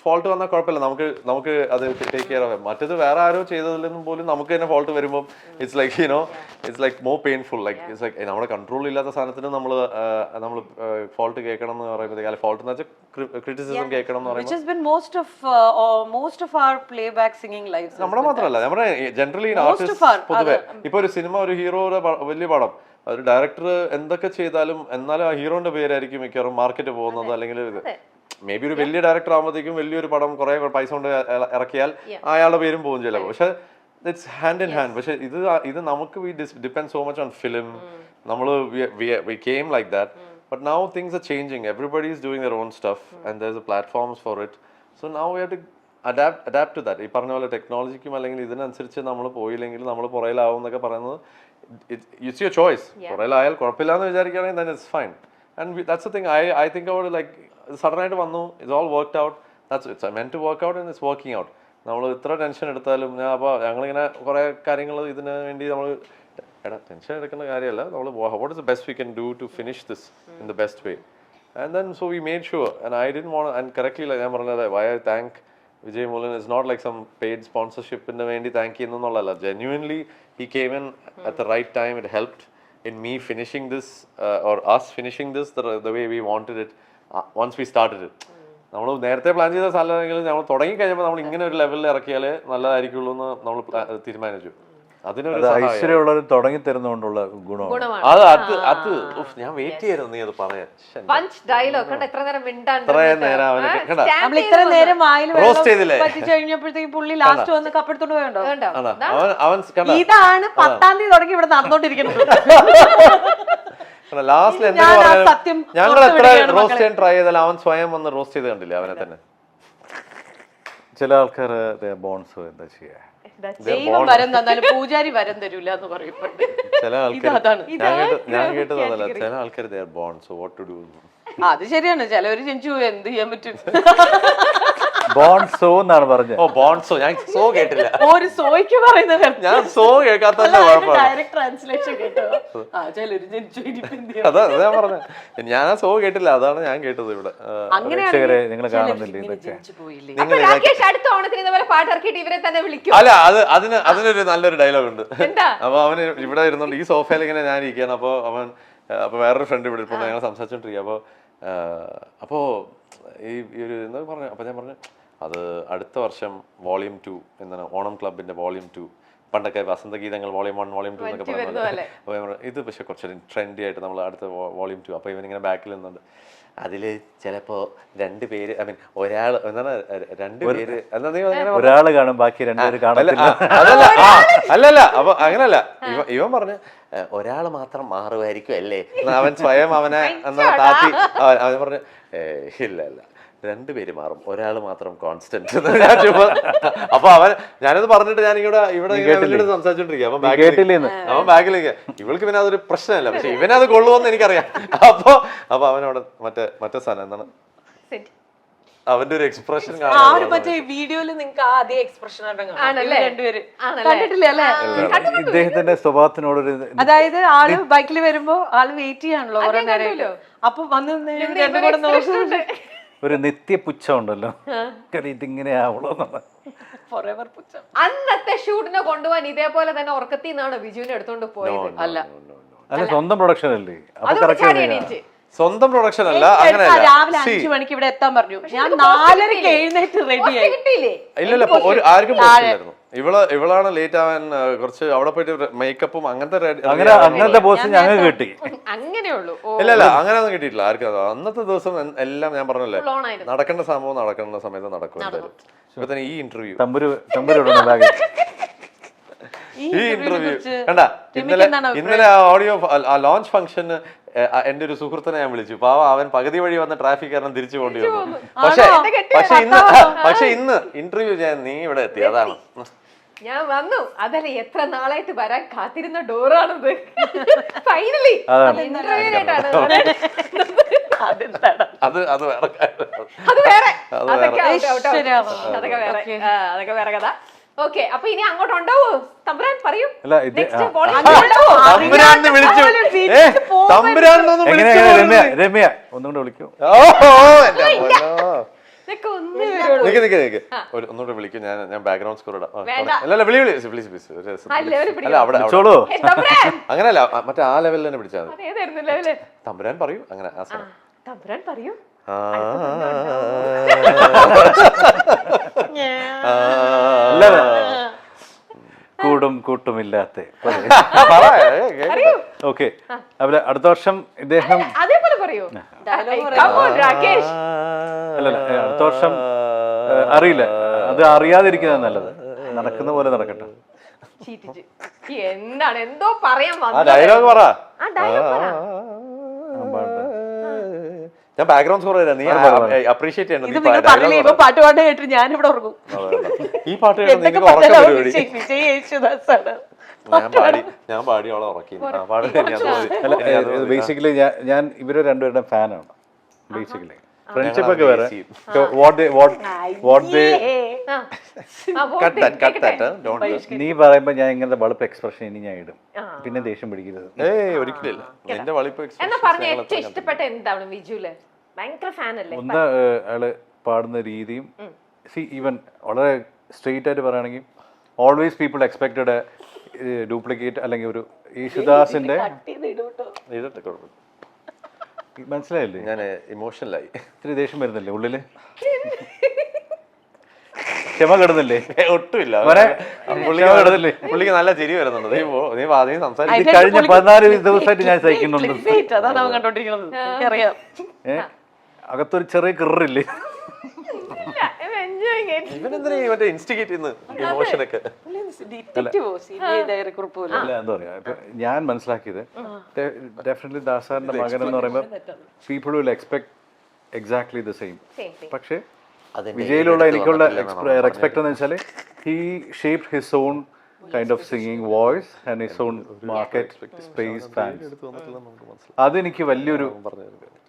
ഫോൾട്ട് വന്നാൽ കുഴപ്പമില്ല, നമുക്ക് അത് ടേക്ക് കെയർ ആവാം. മറ്റേത് വേറെ ആരോ ചെയ്തതിലും പോലും നമുക്ക് തന്നെ ഫോൾട്ട് വരുമ്പോൾ it's like you know it's like more painful. Like it's like നമ്മുടെ കൺട്രോൾ ഇല്ലാത്ത സാധനത്തിന് നമ്മൾ ഫോൾട്ട് കേൾക്കണം എന്ന് പറയുമ്പോഴത്തേക്ക്, അല്ലെങ്കിൽ ഫോൾട്ട് എന്ന് വെച്ചാൽ ക്രിറ്റിസിസം കേൾക്കണം എന്ന് which പറയുമ്പോൾ has been most of our playback singing lives. നമ്മുടെ മാത്രമല്ല, നമ്മുടെ ജനറലി ആർട്ടിസ്റ്റ് പൊതുവെ ഇപ്പൊ ഒരു സിനിമ, ഒരു ഹീറോയുടെ വലിയ പടം, ഒരു ഡയറക്ടർ എന്തൊക്കെ ചെയ്താലും എന്നാലും ആ ഹീറോന്റെ പേരായിരിക്കും മിക്കവാറും മാർക്കറ്റ് പോകുന്നത്. അല്ലെങ്കിൽ മേ ബി ഒരു വലിയ ഡയറക്ടർ ആകുമ്പോഴത്തേക്കും വലിയൊരു പടം കുറെ പൈസ കൊണ്ട് ഇറക്കിയാൽ അയാളുടെ പേരും പോകും ചിലപ്പോൾ. പക്ഷെ ഇറ്റ്സ് ഹാൻഡ് ഇൻ ഹാൻഡ്. പക്ഷെ ഇത് നമുക്ക് we depend so much on film. നമ്മൾ we came like that. But now things are changing. Everybody is doing their own stuff and there is platforms for it. So now we have to adapt to that. ഈ പറഞ്ഞ പോലെ ടെക്നോളജിക്കും അല്ലെങ്കിൽ ഇതിനനുസരിച്ച് നമ്മൾ പോയില്ലെങ്കിൽ നമ്മൾ പുറയിലാവും എന്നൊക്കെ പറയുന്നത് ഇറ്റ്സ് യുവർ ചോയ്സ്. പുറയിലായാൽ കുഴപ്പമില്ല എന്ന് വിചാരിക്കുകയാണെങ്കിൽ then it's fine. And that's the thing I think about it, like സഡനായിട്ട് വന്നു, it's all worked out. It's meant to work out and it's working out. നമ്മൾ ഇത്ര ടെൻഷൻ എടുത്താലും അപ്പോൾ ഞങ്ങളിങ്ങനെ കുറേ കാര്യങ്ങൾ ഇതിന് വേണ്ടി നമ്മൾ ടെൻഷൻ എടുക്കേണ്ട കാര്യമല്ല, നമ്മൾ what is the best we can do to finish this in the best way. And then so we made sure. And I didn't want, and correctly ഞാൻ പറഞ്ഞത് why I thank Vijay Mullan is not like some paid sponsorship in the vendi thank you ennalla. Genuinely he came in at the right time. It helped in me finishing this or us finishing this the way we wanted it once we started it. നമ്മൾ നേരത്തെ plan ചെയ്ത സ്ഥലമെങ്കിൽ നമ്മൾ തുടങ്ങി കഴിഞ്ഞപ്പോൾ നമ്മൾ ഇങ്ങനെ ഒരു ലെവലിൽ ഇറക്കിയാലേ നല്ലതായിരിക്കുള്ളൂ എന്ന് നമ്മൾ തീരുമാനിച്ചു. ഐശ്വര്യമുള്ളവർ തുടങ്ങി തരുന്നതുകൊണ്ടുള്ള ഗുണമാണ് അത്. ഞാൻ വെയിറ്റ് ചെയ്യായിരുന്നു നീ അത് പറയാൻ. പഞ്ച് ഡയലോഗ് കണ്ട എത്ര നേരം മിണ്ടാണ്ട് നമ്മൾ ഇത്ര നേരം വായിൽ പറ്റിച്ചു കഴിഞ്ഞപ്പോഴത്തേക്ക് പുള്ളി ലാസ്റ്റ് വന്ന് കപ്പെടുത്തോണ്ട് പോയുണ്ടോ? ഇതാണ് 10-ാം തീയതി തുടങ്ങി ഇവിടെ നടന്നോണ്ടിരിക്കുന്നത്. ലാസ്റ്റ് ഞങ്ങൾ എത്ര റോസ്റ്റ് ചെയ്യാൻ ട്രൈ ചെയ്താലും അവൻ സ്വയം വന്ന് റോസ്റ്റ് ചെയ്ത് കണ്ടില്ല അവനെ തന്നെ. ചില ആൾക്കാർ ബോൺസ് എന്താ ചെയ്യാ, ദൈവം വരം തന്നാലും പൂജാരി വരം തരൂല എന്ന് പറയുന്നുണ്ട്. ചില ആൾക്കാർ ഞാൻ കേട്ടതല്ല, ചില ആൾക്കാർ they are born, so what to do. അത് ശരിയാണ്, ചിലവര് ജനിച്ചു പോയി എന്ത് ചെയ്യാൻ പറ്റും. ബോൺസോ എന്നാണ് പറഞ്ഞത്. ഓ ബോൺസോ, ഞാൻ സോ കേട്ടില്ല. ഒരു സോയ്ക്ക് പറയുന്നത് ഞാൻ സോ കേൾക്കാത്തതിന്റെ കുഴപ്പമാണ്. ഡയറക്റ്റ് ട്രാൻസ്ലേഷൻ കേട്ടോ. ചിലര് ജനിച്ചു അതാ ഞാൻ പറഞ്ഞത്, ഞാൻ ആ സോ കേട്ടില്ല, അതാണ് ഞാൻ കേട്ടത് ഇവിടെ. പ്രേക്ഷകരെ നിങ്ങൾ കാണുന്നില്ല ഇതൊക്കെ. അടുത്ത ഓണത്തിന് ഇതുപോലെ പാട്ട് ഇറക്കിയിട്ട് ഇവരെ തന്നെ വിളിക്കും. അല്ല അതിനൊരു നല്ലൊരു ഡയലോഗ് ഉണ്ട്. അപ്പൊ അവന് ഇവിടെ ഇരുന്നുണ്ട്, ഈ സോഫയിൽ ഇങ്ങനെ ഞാൻ ഇരിക്കുകയാണ്. അപ്പൊ വേറൊരു ഫ്രണ്ട് ഇവിടെ ഇപ്പോൾ ഞങ്ങൾ സംസാരിച്ചോണ്ടിരിക്കുക. അപ്പോ ഈ ഒരു എന്താ പറഞ്ഞു, അപ്പൊ ഞാൻ പറഞ്ഞു അത് അടുത്ത വർഷം വോളിയം 2 എന്താണ് ഓണം ക്ലബിന്റെ വോളിയം 2, പണ്ടൊക്കെ വസന്തഗീതങ്ങൾ വോളിയം 1 വോളിയം 2 എന്നൊക്കെ പറഞ്ഞു. അപ്പൊ ഇത് പക്ഷെ കുറച്ചൊരു ട്രെൻഡി ആയിട്ട് നമ്മൾ അടുത്ത വോളിയം 2. അപ്പൊ ഇവനിങ്ങനെ ബാക്കിൽ നിന്നുണ്ട്. അതില് ചിലപ്പോ 2 പേര്, ഐ മീൻ ഒരാൾ എന്താണ് 2 പേര് ഒരാള് കാണും, ബാക്കി 2 പേര് കാണില്ല. അല്ലല്ല, അപ്പൊ അങ്ങനല്ല. ഇവൻ പറഞ്ഞു ഒരാൾ മാത്രം മാറുമായിരിക്കും അല്ലേ, അവൻ സ്വയം അവനെ എന്നാ താത്തി. അവൻ പറഞ്ഞു ഇല്ല 2 പേര് മാറും, ഒരാൾ മാത്രം കോൺസ്റ്റന്റ്. അപ്പൊ ഞാനത് പറഞ്ഞിട്ട് ഞാൻ ഇവിടെ സംസാരിച്ചോണ്ടിരിക്കുക. അവൻ ബാഗിലേക്ക് ഇവൾക്ക് പിന്നെ അതൊരു പ്രശ്നമല്ല, പക്ഷെ ഇവനത് കൊള്ളുമെന്ന് എനിക്കറിയാം. അപ്പൊ അവനവിടെ മറ്റേ സാധനം എന്താണ് അവന്റെ ഒരു എക്സ്പ്രഷൻ കാണാൻ വീഡിയോയില് നിങ്ങൾക്ക് അതേ എക്സ്പ്രഷൻ ഇദ്ദേഹത്തിന്റെ സ്വഭാവത്തിനോടൊരു, അതായത് ആള് ബൈക്കിൽ വരുമ്പോ ആള് വെയിറ്റ് ചെയ്യാണല്ലോ കുറെ നേരം. അപ്പൊ വന്ന് ഒരു നിത്യപുച്ഛം ഉണ്ടല്ലോ, ഇതിങ്ങനെ ആവണോ. അന്നത്തെ ഷൂട്ടിനെ കൊണ്ടുപോകാൻ ഇതേപോലെ തന്നെ ഉറക്കത്തിൽ നിന്നാണ് ബിജുവിനെ എടുത്തോണ്ട് പോയത്. അല്ല സ്വന്തം പ്രൊഡക്ഷൻ അല്ലേ, അപ്പൊ കറക്റ്റ് സ്വന്തം പ്രൊഡക്ഷൻ അല്ല. അങ്ങനെയല്ല, രാവിലെ 5 മണിക്ക് ഇവിടെ എത്താൻ പറഞ്ഞു, ഞാൻ 4:30 എഴുന്നേറ്റ് റെഡിയായി. ഇല്ലല്ല, ആർക്കും ഇവളാണ് ലേറ്റ് ആവാൻ കുറച്ച് അവിടെ പോയിട്ട് മേക്കപ്പും അങ്ങനത്തെ പോസ്റ്റ് ഞങ്ങൾ കിട്ടി. അങ്ങനെയുള്ളൂ. ഇല്ലല്ല, അങ്ങനെയൊന്നും കിട്ടിയിട്ടില്ല ആർക്കും. അന്നത്തെ ദിവസം എല്ലാം ഞാൻ പറഞ്ഞല്ലേ, നടക്കേണ്ട സംഭവം നടക്കേണ്ട സമയത്ത് നടക്കും. എന്തായാലും ഇപ്പൊ തന്നെ ഈ ഇന്റർവ്യൂ കണ്ട, ഇന്നലെ ഓഡിയോ ലോഞ്ച് ഫംഗ്ഷന് എന്റെ ഒരു സുഹൃത്തിനെ ഞാൻ വിളിച്ചു. പാവ അവൻ പകുതി വഴി വന്ന ട്രാഫിക് കാരണം തിരിച്ചു പോണ്ടി വന്നു. പക്ഷെ ഇന്ന് ഇന്റർവ്യൂ ചെയ്യാൻ നീ ഇവിടെ എത്തി, അതാണ് ഞാൻ വന്നു. അതല്ല, എത്ര നാളായിട്ട് വരാൻ കാത്തിരുന്ന ഡോറാണിത്. ഫൈനലി അതൊക്കെ വേറെ കഥ. ഓക്കെ, അപ്പൊ ഇനി അങ്ങോട്ട് ഉണ്ടാവോ തമ്പുരാൻ? പറയൂ. അല്ല, ഇത് Next ആ, bowling തമ്പുരാന്ന് വിളിച്ചു. തമ്പുരാനൊന്ന് എങ്ങനെ വിളിച്ചു. രമ്യ രമ്യ ഒന്നുകൂടെ വിളിക്കൂ. ഇതൊക്കെ ഒന്നേ വരുള്ളൂ. നിക്ക് ഒന്നുകൂടെ വിളിക്കും. ഞാൻ ബാക്ക്ഗ്രൗണ്ട് സ്കോർ ഇടാം. അല്ല പ്ലീസ് പ്ലീസ്. ആ level പിടിക്ക്. അല്ല അവിടെ വിളിച്ചോളൂ. ഹേ, തമ്പുരാൻ. അങ്ങനല്ല, മറ്റേ ആ ലെവലിൽ തന്നെ പിടിച്ചാൽ മതി. അതേതായിരുന്നു ലെവല്? തമ്പുരാൻ പറയൂ, അങ്ങനെ ആ സ്ഥലം. തമ്പുരാൻ പറയൂ. കൂടും കൂട്ടുമില്ലാത്ത. ഓക്കെ, അതുപോലെ അടുത്ത വർഷം ഇദ്ദേഹം അതേപോലെ പറയൂ. Come on, Rakesh. അല്ലല്ല, അടുത്ത വർഷം അറിയില്ല, അത് അറിയാതിരിക്കുന്നത് നല്ലത്. നടക്കുന്ന പോലെ നടക്കട്ടെ. ചീറ്റിച്ച്. എന്താണ് എന്തോ പറയാൻ ആ വന്നത്? ഡയലോഗ് പറ. ആ ഡയലോഗ് പറ. ഞാൻ ബാക്ക്ഗ്രൗണ്ട് സ്കോർ തരാം. നീ അപ്രീഷിയേറ്റ് ഇത് ചെയ്യണം. നിങ്ങൾ പറഞ്ഞില്ലേ ഇപ്പൊ പാട്ട് പാട്ട് കേട്ട് ഞാനിവിടെ ഉറങ്ങും. ഈ പാട്ട് കേട്ട് എന്തൊക്കെ നിങ്ങൾക്ക് ഉറക്കം പറഞ്ഞാലും പരിപാടി. വിജയ് യേശുദാസാണ്. ഞാൻ പാടി അവളെ ഉറക്കി. പാട് ബേസിക്കലി ഞാൻ ഇവരെ രണ്ടുപേരുടെ ഫാനാണ്. ബേസിക്കലി ഫ്രണ്ട്ഷിപ്പ് ഒക്കെ വേറെ. നീ പറയുമ്പോ ഞാൻ ഇങ്ങനത്തെ ബൾബ് എക്സ്പ്രഷൻ ഇനി ഞാൻ ഇടും, പിന്നെ ദേഷ്യം പിടിക്കരുത്. ഒരിക്കലില്ല. എന്റെ വളിപ്പ് എന്നാ പറഞ്ഞ ഏറ്റവും ഇഷ്ടപ്പെട്ട എന്താണ് വിജുല്? ഭയങ്കര ഫാൻ അല്ലേ? ഒന്ന് അയാള് പാടുന്ന രീതിയും, ഈവൻ വളരെ സ്ട്രെയിറ്റ് ആയിട്ട് പറയുകയാണെങ്കിൽ ഓൾവേസ് പീപ്പിൾ എക്സ്പെക്റ്റഡ് ഡ്യൂപ്ലിക്കേറ്റ് അല്ലെങ്കിൽ ഒരു യേശുദാസിന്റെ. മനസ്സിലായില്ലേ? ഞാൻ ഇമോഷണലായി. ഇത്തിരി ദേഷ്യം വരുന്നില്ലേ ഉള്ളില്? ക്ഷമ കിടന്നില്ലേ? ഒട്ടുമില്ല. കിടന്നില്ലേ? പുള്ളിക്ക് നല്ല ചിരി വരുന്നുണ്ട്. നീ സംസാരിക്കും. ഇത് കഴിഞ്ഞ 14 ദിവസമായിട്ട് ഞാൻ സഹിക്കുന്നുണ്ട്. അതാണ് അവൻ കണ്ടോണ്ടിരിക്കുന്നത്. എനിക്കറിയാം. അകത്തൊരു ചെറിയ കിറില്ലേ? ഇവനെന്തിനാ മറ്റേ ഇൻസ്റ്റിഗേറ്റ് ചെയ്യുന്ന ഇമോഷനൊക്കെ? അല്ല, എന്താ പറയാ, ഇപ്പൊ ഞാൻ മനസ്സിലാക്കിയത് ഡെഫിനറ്റ്ലി ദാസാറിന്റെ മകൻ എന്ന് പറയുമ്പോൾ people will expect exactly the same. പക്ഷെ വിജയിലുള്ള എനിക്കുള്ള റെസ്പെക്ട് എന്ന് വെച്ചാൽ he shaped his own kind of singing voice and his own market space fans. അതെനിക്ക് വലിയൊരു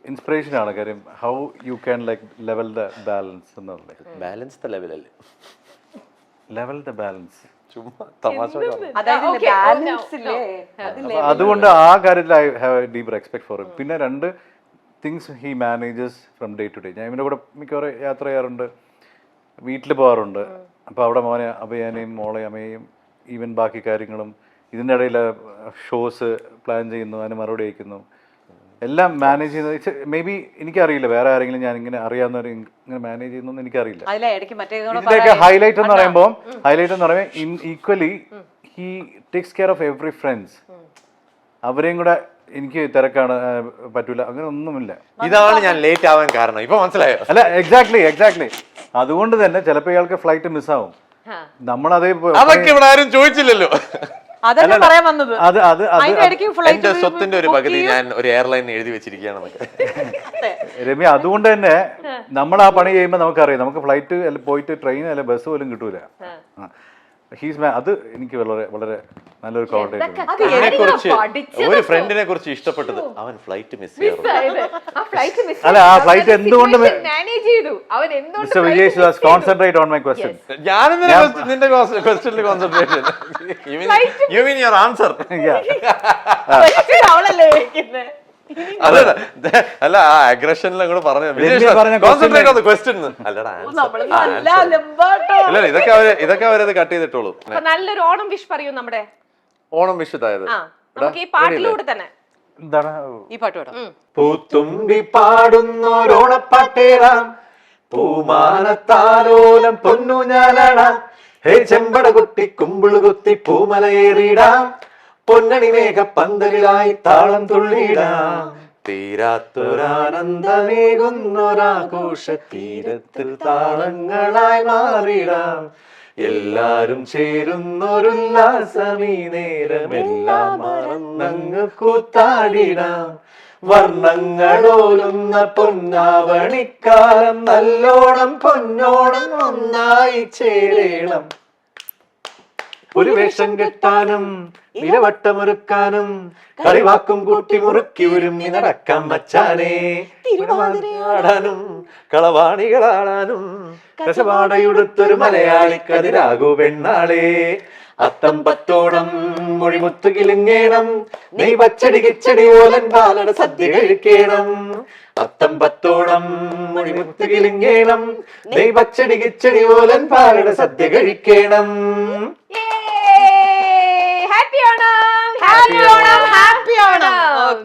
ഇൻസ്പിറേഷൻ ആണ്. കാര്യം how you can like level the balance എന്നുള്ളത്. ബാലൻസ് ദ ലെവലല്ലേ? Level the balance. ചുമ്മാ തമാശ. അതുകൊണ്ട് ആ കാര്യത്തിൽ I have a deep respect for him. പിന്നെ രണ്ട് things he manages from day to day. ഞാൻ ഇവൻ്റെ കൂടെ മിക്കവാറും യാത്ര ചെയ്യാറുണ്ട്, വീട്ടിൽ പോകാറുണ്ട്. അപ്പോൾ അവിടെ മോനെ അഭയാനെയും മോളെ അമ്മയെയും ഈവൻ ബാക്കി കാര്യങ്ങളും ഇതിൻ്റെ ഇടയിൽ ഷോസ് പ്ലാൻ ചെയ്യുന്നു, അതിന് മറുപടി അയക്കുന്നു, എല്ലാം മാനേജ് ചെയ്യുന്നത്. മേ ബി എനിക്കറിയില്ല വേറെ ആരെങ്കിലും ഞാൻ ഇങ്ങനെ അറിയാവുന്നവർ ഇങ്ങനെ മാനേജ് ചെയ്യുന്നു എനിക്കറിയില്ല. ഇതിന്റെയൊക്കെ ഹൈലൈറ്റ് എന്ന് പറയുമ്പോൾ equally he takes care of every friends. അവരെയും കൂടെ എനിക്ക് തിരക്കാണ് പറ്റൂല, അങ്ങനെ ഒന്നുമില്ല. ഇതാണ് ഞാൻ ലേറ്റ് ആവാൻ കാരണം. ഇപ്പൊ മനസ്സിലായോ? അല്ല, എക്സാക്ട്ലി. അതുകൊണ്ട് തന്നെ ചിലപ്പോൾ ഇയാൾക്ക് ഫ്ലൈറ്റ് മിസ്സാവും. നമ്മളതേ അതൊക്കെ ഇവിടെ ആരും ചോദിച്ചില്ലല്ലോ. അതല്ല പറയാൻ വന്നത്. എന്റെ സ്വത്തിന്റെ ഒരു പകുതി ഞാൻ ഒരു എയർലൈൻ എഴുതി വെച്ചിരിക്കുകയാണെന്നൊക്കെ. രമ്യ, അതുകൊണ്ട് തന്നെ നമ്മൾ ആ പണി ചെയ്യുമ്പോൾ നമുക്കറിയാം നമുക്ക് ഫ്ലൈറ്റ് പോയിട്ട് ട്രെയിൻ അല്ലെ ബസ് പോലും കിട്ടൂല. അത് എനിക്ക് വളരെ വളരെ നല്ലൊരു കോൺടാക്ട്. ഒരു ഫ്രണ്ടിനെ കുറിച്ച് ഇഷ്ടപ്പെട്ടത് അവൻ ഫ്ലൈറ്റ് മിസ് അല്ല, ആ ഫ്ലൈറ്റ് എന്തുകൊണ്ട് mister Vijay Suhas concentrate on my question. ഞാനെന്തിനാ നിന്റെ ക്വസ്റ്റ്യനിൽ concentrate you mean your answer? അല്ല, ആ അഗ്രഷനിൽ അങ്ങോട്ട് പറഞ്ഞു ഇതൊക്കെ അവരത് കട്ട് ചെയ്തിട്ടുള്ളൂ. നല്ലൊരു ഓണം വിഷ് പറയൂ. നമ്മുടെ ഓണം വിഷ് അതായത് ഈ പാട്ടിലൂടെ തന്നെ എന്താണ് ഈ പാട്ട് പാടാം. പൂത്തുമ്പി പാടുന്നോരോണപ്പാട്ടേറാം, പൂമാനത്താലോലം പൊന്നു ഞാലാടാം, ഹേ ചെമ്പട കുത്തി കുമ്പിള് കുത്തി പൂമലയേറിടാം, പൊന്നണി മേഘ പന്തലിലായി താളം തുള്ളിടാം, തീരാത്തൊരാനന്ദമേകുന്നൊരാഘോഷ തീരത്തിൽ താളങ്ങളായി മാറിടാം, എല്ലാരും ചേരുന്നൊരുല്ലാസമീ നേരമെല്ലാം മറന്നങ്ങ് കൂത്താടിടാം, വർണ്ണങ്ങളോലുന്ന പൊന്നാവണിക്കാലം നല്ലോണം പൊന്നോണം ഒന്നായി ചേരണം. പുലിവേഷം കെട്ടാനും നിലവട്ടമൊരുക്കാനും കളിവാക്കും കൂട്ടി മുറുക്കി ഒരുങ്ങി നടക്കാം മച്ചാനെ. തിരുവാതിരയാടാനും കളവാണികളാടാനും കസവാടയുടുത്തൊരു മലയാളി കതിരാകു പെണ്ണാളെ. അത്തം പത്തോണം മൊഴിമുത്തു കിലുങ്ങേണം, നെയ് പച്ചടി കിച്ചടി ഓലൻ പാലട സദ്യ കഴിക്കണം. അത്തം പത്തോണം മൊഴിമുത്തു കിലുങ്ങേണം, നെയ് പച്ചടി കിച്ചടി ഓലൻ പാലട സദ്യ കഴിക്കണം. Happy Onam, happy Onam, happy Onam.